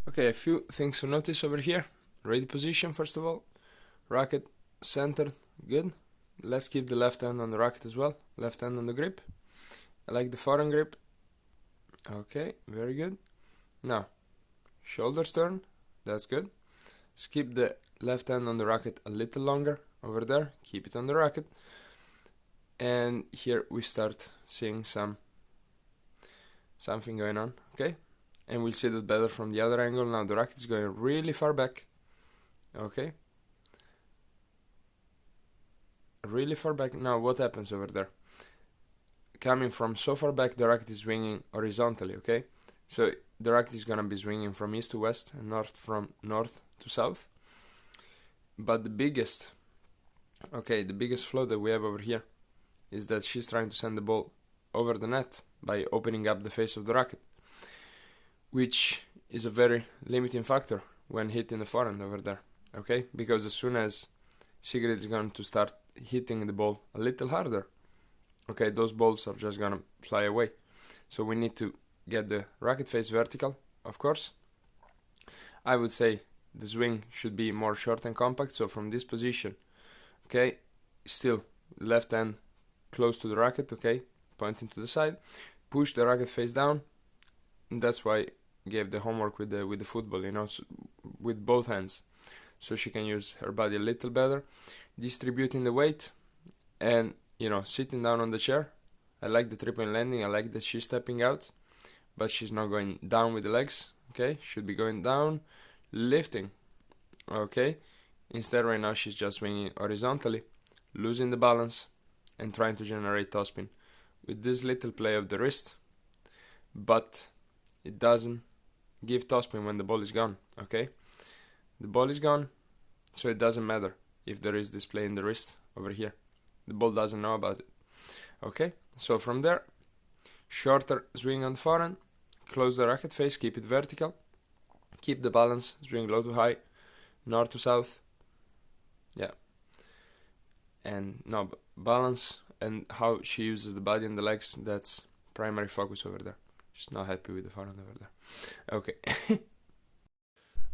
Okay, a few things to notice over here. Ready position, first of all. Racket centered, good. Let's keep the left hand on the racket as well. Left hand on the grip. I like the foreign grip. Okay, very good. Now, shoulders turn, that's good. Let's keep the left hand on the racket a little longer over there. Keep it on the racket. And here we start seeing something going on, okay? And we'll see that better from the other angle. Now the racket is going really far back, okay? Really far back. Now what happens over there? Coming from so far back, the racket is swinging horizontally, okay? So the racket is gonna be swinging from east to west and from north to south. But the biggest flow that we have over here is that she's trying to send the ball over the net by opening up the face of the racket, which is a very limiting factor when hitting the forehand over there, okay? Because as soon as Sigrid is going to start hitting the ball a little harder, okay, those balls are just gonna fly away. So we need to get the racket face vertical, of course. I would say the swing should be more short and compact, so from this position, okay, still left hand close to the racket, okay, pointing to the side, push the racket face down, and that's why I gave the homework with the football, you know, so with both hands, so she can use her body a little better, distributing the weight, and you know, sitting down on the chair. I like the 3-point landing. I like that she's stepping out, but she's not going down with the legs, okay, should be going down, lifting, okay. Instead right now she's just swinging horizontally, losing the balance and trying to generate topspin with this little play of the wrist, but it doesn't give topspin when the ball is gone, okay. The ball is gone, so it doesn't matter if there is this play in the wrist over here. The ball doesn't know about it, okay. So from there, shorter swing on the forehand, close the racket face, keep it vertical, keep the balance, swing low to high, north to south, yeah, and now balance and how she uses the body and the legs, that's primary focus over there. She's not happy with the forehand over there, okay.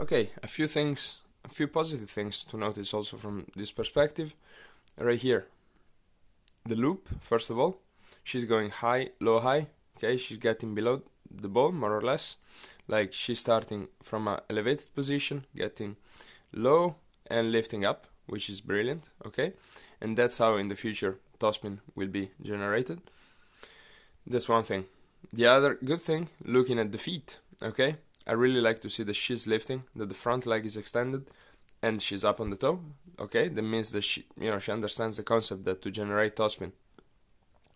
Okay, a few positive things to notice also from this perspective. Right here, the loop, first of all, she's going high, low, high, okay, she's getting below the ball more or less, like she's starting from an elevated position, getting low and lifting up, which is brilliant, okay, and that's how in the future topspin will be generated. That's one thing. The other good thing, looking at the feet, okay, I really like to see that she's lifting, that the front leg is extended and she's up on the toe, okay, that means that she understands the concept that to generate topspin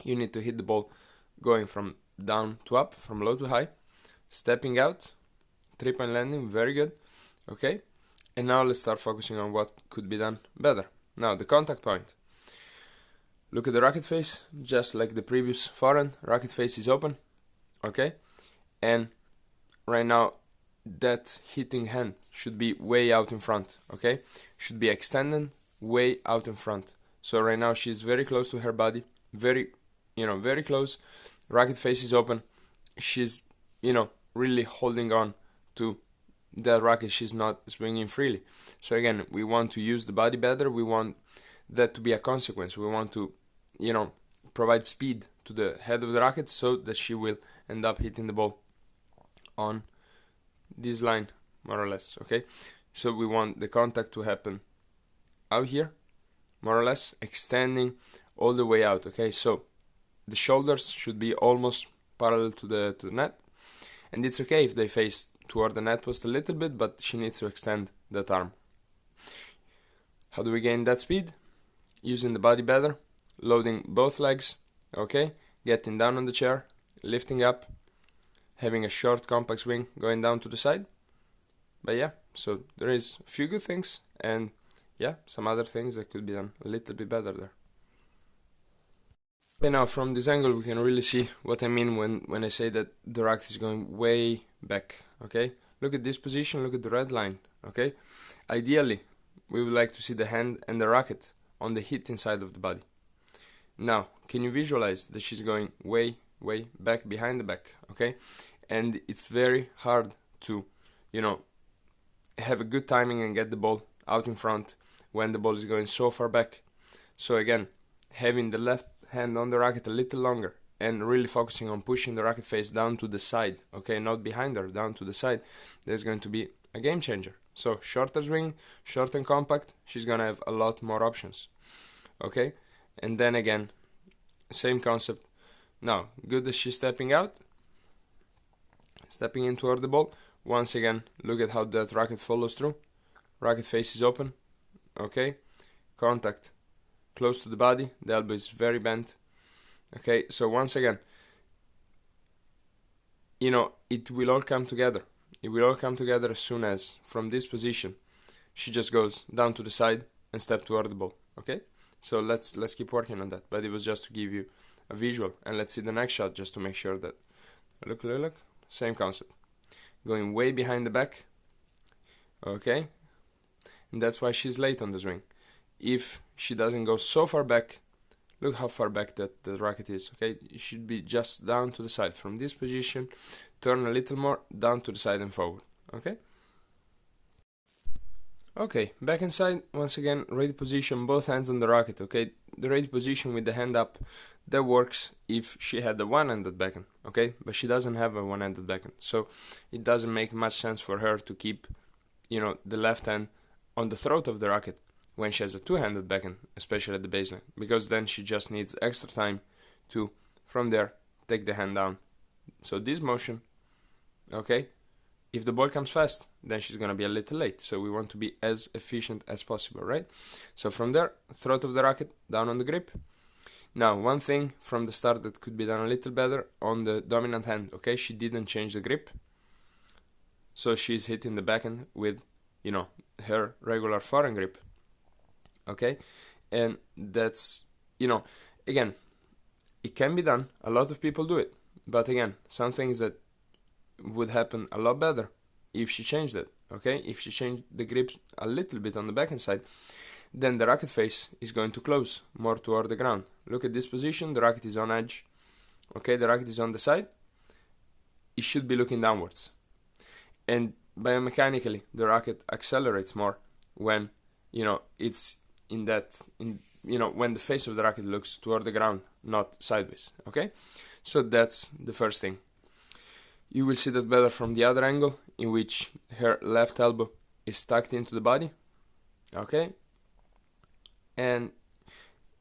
you need to hit the ball going from down to up, from low to high, stepping out, 3-point landing, very good, okay. And now let's start focusing on what could be done better. Now the contact point, look at the racket face, just like the previous forehand, racket face is open, okay, and right now that hitting hand should be way out in front, okay, should be extended way out in front. So right now she's very close to her body, very close, racket face is open, she's really holding on to that racket, she's not swinging freely. So again, we want to use the body better, we want that to be a consequence, we want to provide speed to the head of the racket so that she will end up hitting the ball on this line more or less, okay. So we want the contact to happen out here more or less, extending all the way out, okay. So the shoulders should be almost parallel to the net, and it's okay if they face toward the net post a little bit, but she needs to extend that arm. How do we gain that speed? Using the body better, loading both legs, okay, getting down on the chair, lifting up, having a short compact swing going down to the side. But yeah, so there is a few good things and yeah, some other things that could be done a little bit better there. Okay, now from this angle we can really see what I mean when I say that the racket is going way back, okay. Look at this position, look at the red line, okay. Ideally we would like to see the hand and the racket on the hitting side of the body. Now can you visualize that she's going way back behind the back, okay, and it's very hard to you know, have a good timing and get the ball out in front when the ball is going so far back. So again, having the left hand on the racket a little longer and really focusing on pushing the racket face down to the side, okay, not behind her, down to the side, there's going to be a game changer. So shorter swing, short and compact, she's gonna have a lot more options, okay. And then again, same concept. Now, good as she's stepping out, stepping in toward the ball. Once again, look at how that racket follows through. Racket face is open, okay. Contact close to the body, the elbow is very bent, okay. So once again, you know, it will all come together. It will all come together as soon as, from this position, she just goes down to the side and step toward the ball, okay. So let's keep working on that, but it was just to give you a visual. And let's see the next shot just to make sure that, look, same concept, going way behind the back, okay. And that's why she's late on the swing. If she doesn't go so far back, look how far back that the racket is, okay. It should be just down to the side. From this position, turn a little more, down to the side and forward, okay. Okay, back inside, once again, ready position, both hands on the racket, okay. The ready position with the hand up, that works if she had a one-handed backhand, okay. But she doesn't have a one-handed backhand, so it doesn't make much sense for her to keep, you know, the left hand on the throat of the racket when she has a two-handed backhand, especially at the baseline, because then she just needs extra time to, from there, take the hand down. So this motion, okay, if the ball comes fast, then she's gonna be a little late, so we want to be as efficient as possible, right? So from there, throat of the racket, down on the grip. Now, one thing from the start that could be done a little better on the dominant hand, okay, she didn't change the grip, so she's hitting the backhand with, you know, her regular forehand grip, okay. And that's, you know, again, it can be done, a lot of people do it, but again, some things that would happen a lot better if she changed it, okay. If she changed the grip a little bit on the backhand side, then the racket face is going to close more toward the ground. Look at this position, the racket is on edge, okay, the racket is on the side, it should be looking downwards, and biomechanically the racket accelerates more when, you know, it's in you know, when the face of the racket looks toward the ground, not sideways, okay. So that's the first thing. You will see that better from the other angle, in which her left elbow is tucked into the body, okay. And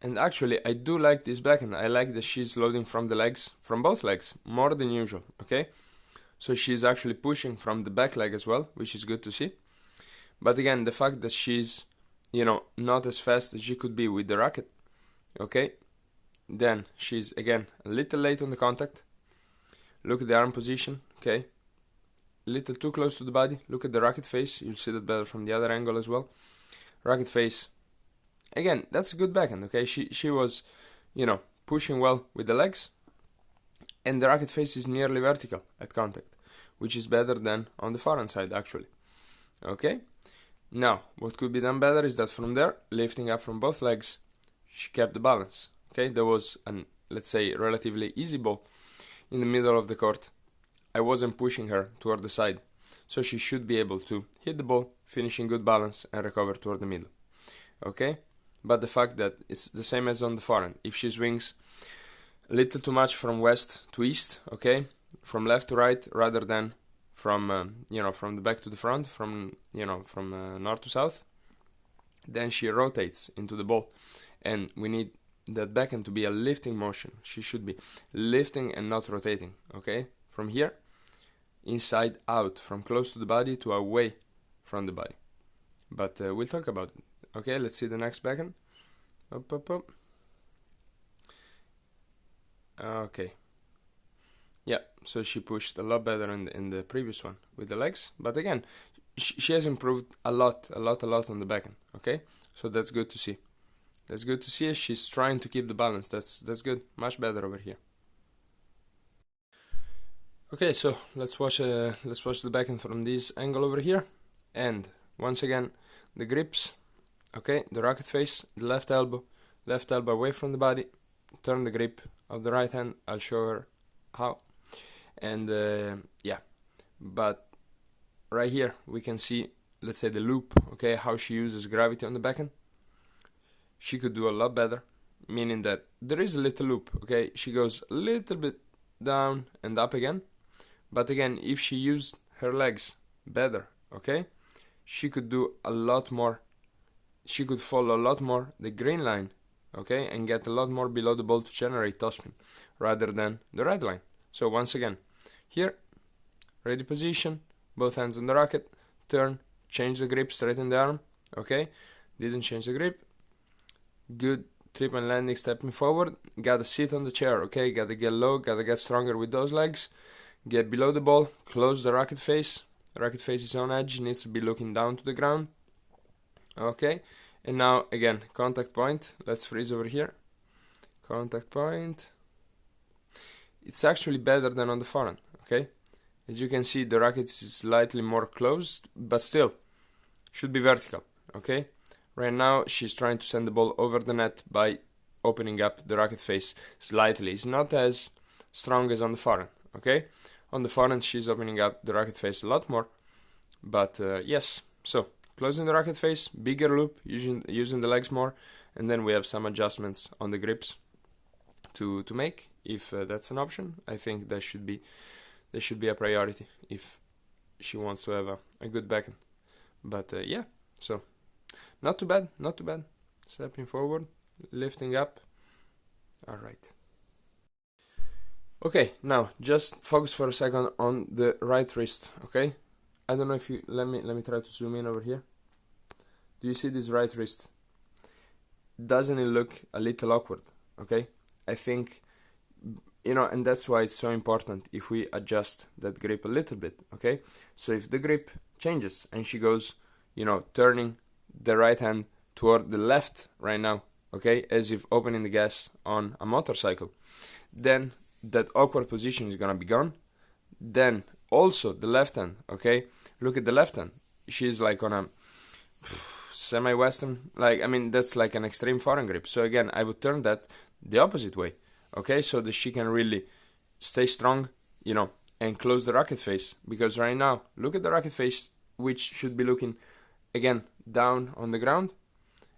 actually, I do like this backhand. I like that she's loading from the legs, from both legs, more than usual, okay. So she's actually pushing from the back leg as well, which is good to see. But again, the fact that she's, you know, not as fast as she could be with the racket, okay, then she's again a little late on the contact. Look at the arm position, okay, a little too close to the body. Look at the racket face, you'll see that better from the other angle as well. Racket face, again, that's a good backhand, okay. She was, you know, pushing well with the legs, and the racket face is nearly vertical at contact, which is better than on the forehand side actually, okay. Now, what could be done better is that from there, lifting up from both legs, she kept the balance, okay. There was an, let's say, relatively easy ball in the middle of the court. I wasn't pushing her toward the side, so she should be able to hit the ball, finish in good balance, and recover toward the middle, okay. But the fact that it's the same as on the forehand, if she swings a little too much from west to east, okay, from left to right, rather than from you know, from the back to the front, from, you know, from north to south, then she rotates into the ball, and we need that backhand to be a lifting motion. She should be lifting and not rotating, okay, from here, inside out, from close to the body to away from the body. But we'll talk about it. Okay, let's see the next backhand. Up. Okay. Yeah, so she pushed a lot better in the previous one with the legs, but again, she has improved a lot on the backhand, okay? So that's good to see. That's good to see. She's trying to keep the balance. That's good. Much better over here. Okay, so let's watch the backhand from this angle over here, and once again, the grips. Okay, the racket face, the left elbow away from the body. Turn the grip of the right hand. I'll show her how. And yeah, but right here we can see, let's say, the loop, okay, how she uses gravity on the backhand. She could do a lot better, meaning that there is a little loop, okay, she goes a little bit down and up again, but again, if she used her legs better, okay, she could do a lot more, she could follow a lot more the green line, okay, and get a lot more below the ball to generate topspin rather than the red line. So once again, here, ready position, both hands on the racket, turn, change the grip, straighten the arm, okay, didn't change the grip, good trip and landing, stepping forward, gotta sit on the chair, okay, gotta get low, gotta get stronger with those legs, get below the ball, close the racket face is on edge, needs to be looking down to the ground, okay, and now again, contact point, let's freeze over here, contact point, it's actually better than on the forehand, okay, as you can see the racket is slightly more closed, but still, should be vertical, okay. Right now she's trying to send the ball over the net by opening up the racket face slightly. It's not as strong as on the forehand, okay? On the forehand she's opening up the racket face a lot more, but yes. So closing the racket face, bigger loop, using the legs more, and then we have some adjustments on the grips to make, if that's an option. I think that should be a priority if she wants to have a good backhand. But yeah, so not too bad, not too bad. Stepping forward, lifting up. All right. Okay, now just focus for a second on the right wrist, okay? I don't know if you, let me try to zoom in over here. Do you see this right wrist? Doesn't it look a little awkward, okay? I think, you know, and that's why it's so important if we adjust that grip a little bit, okay? So if the grip changes and she goes, you know, turning the right hand toward the left right now, okay, as if opening the gas on a motorcycle, then that awkward position is gonna be gone. Then also the left hand, okay, look at the left hand, she's like on a semi-western, like, I mean, that's like an extreme foreign grip. So again, I would turn that the opposite way, okay, so that she can really stay strong, you know, and close the racket face. Because right now, look at the racket face, which should be looking again down on the ground,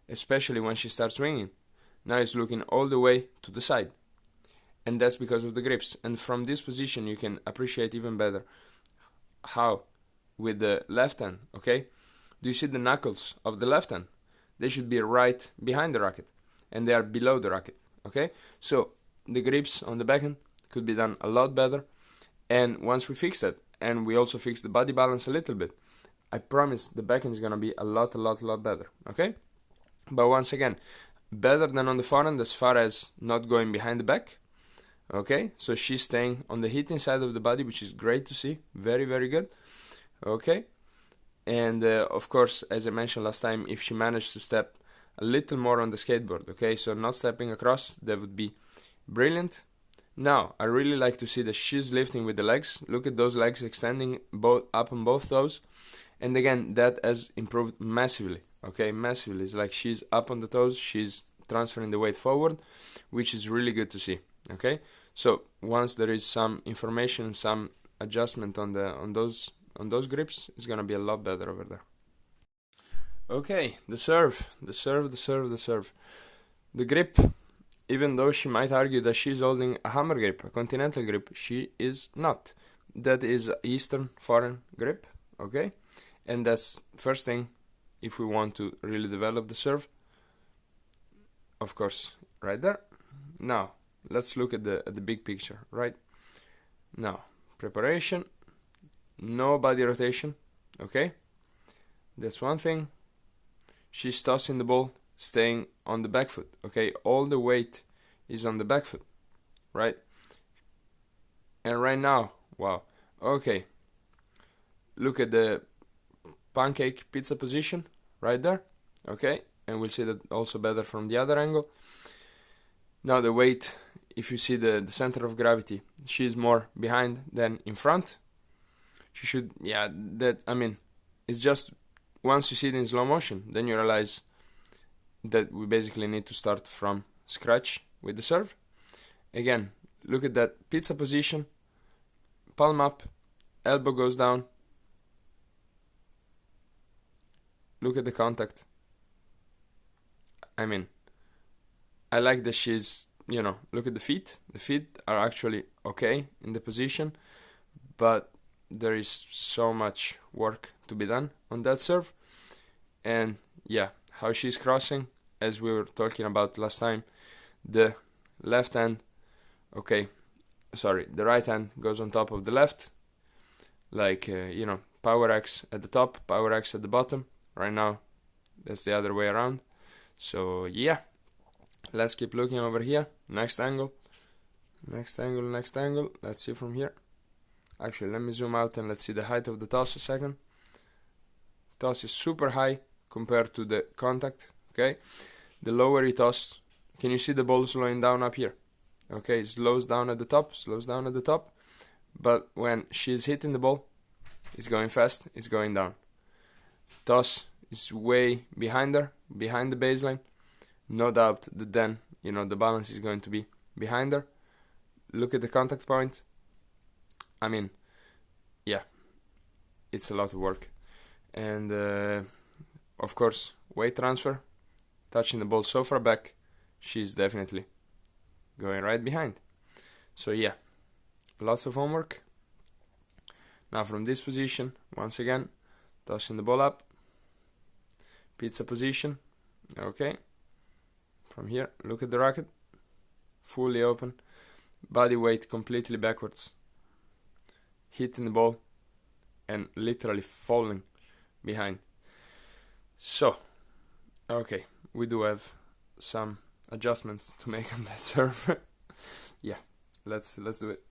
especially when she starts swinging. Now it's looking all the way to the side, and that's because of the grips. And from this position you can appreciate even better how with the left hand, okay, do you see the knuckles of the left hand? They should be right behind the racket and they are below the racket, okay. So the grips on the backhand could be done a lot better, and once we fix that and we also fix the body balance a little bit, I promise the backhand is gonna be a lot better, okay? But once again, better than on the forehand as far as not going behind the back, okay? So she's staying on the hitting side of the body, which is great to see, very good, okay? And of course, as I mentioned last time, if she managed to step a little more on the skateboard, okay? So not stepping across, that would be brilliant. Now, I really like to see that she's lifting with the legs. Look at those legs extending both up on both toes. And again, that has improved massively, okay, massively. It's like she's up on the toes, she's transferring the weight forward, which is really good to see, okay. So once there is some information, some adjustment on those grips, it's gonna be a lot better over there. Okay, the serve. The grip, even though she might argue that she's holding a hammer grip, a continental grip, she is not. That is Eastern foreign grip, okay. And that's first thing if we want to really develop the serve, of course, right there. Now let's look at the big picture. Right now, preparation, no body rotation, okay, that's one thing. She's tossing the ball, staying on the back foot, okay, all the weight is on the back foot, right? And right now, wow, okay, look at the pancake pizza position right there, okay, and we'll see that also better from the other angle. Now the weight, if you see the center of gravity, she's more behind than in front. She should, yeah, that, I mean, it's just once you see it in slow motion, then you realize that we basically need to start from scratch with the serve. Again, look at that pizza position, palm up, elbow goes down, look at the contact. I mean, I like that she's, you know, look at the feet. The feet are actually okay in the position, but there is so much work to be done on that serve. And yeah, how she's crossing, as we were talking about last time, the left hand, okay, sorry, the right hand goes on top of the left, like, you know, power X at the top, power X at the bottom. Right now, that's the other way around. So yeah, let's keep looking over here. Next angle, next angle, next angle. Let's see from here. Actually, let me zoom out and let's see the height of the toss a second. Toss is super high compared to the contact, okay? The lower you toss, can you see the ball slowing down up here? Okay, it slows down at the top, but when she's hitting the ball, it's going fast, it's going down. Toss is way behind her, behind the baseline. No doubt that then, you know, the balance is going to be behind her. Look at the contact point. I mean, yeah, it's a lot of work. And of course, weight transfer, touching the ball so far back, she's definitely going right behind. So yeah, lots of homework. Now from this position, once again, tossing the ball up, pizza position, okay. From here, look at the racket, fully open, body weight completely backwards, hitting the ball and literally falling behind. So, okay, we do have some adjustments to make on that serve. Yeah, let's do it.